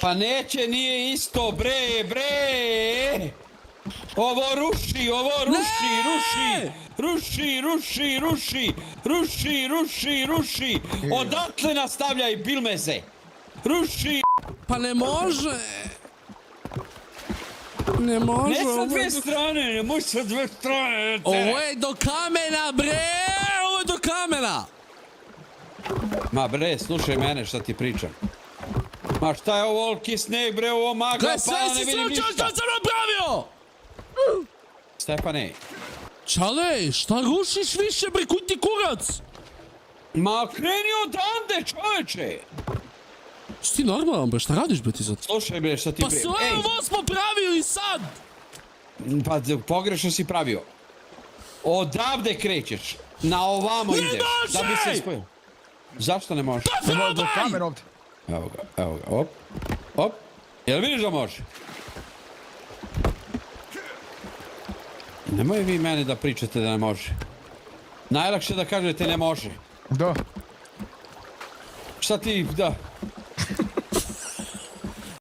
Pa neće, nije isto, bre! Ovo ruši, ruši! Odatle nastavljaj, Bilmeze! Ruši! Pa ne može! Ne može! Ne sa dve strane, ne može sa dve strane! Ovo je do kamena, bre! Ovo je do kamena! Ma bre, slušaj mene šta ti pričam. Ma šta je ovo olki sneg, bre, ovo magla, Gle, pa sve ne si vidim slučao ništa. što sam napravio! Stefane, Čale, šta rušiš više, bre, kuj ti kurac? ma kreni odande, čoveče! Što ti normalan, bre, šta radiš, bre, ti sad? Slušaj bre, šta ti Pa bre, sve ovo smo pravili sad! pa pogrešno si pravio. Odavde krećeš, na ovamo Ne ideš. Da bi može! se spojio. Zašto ne možeš? Pa Ne može do probaj! kamer ovdje. Evo ga, op. Jel vidiš da može? Nemoj vi meni da pričate da ne može. Najlakše da kažete ne može. Da. Šta ti, da.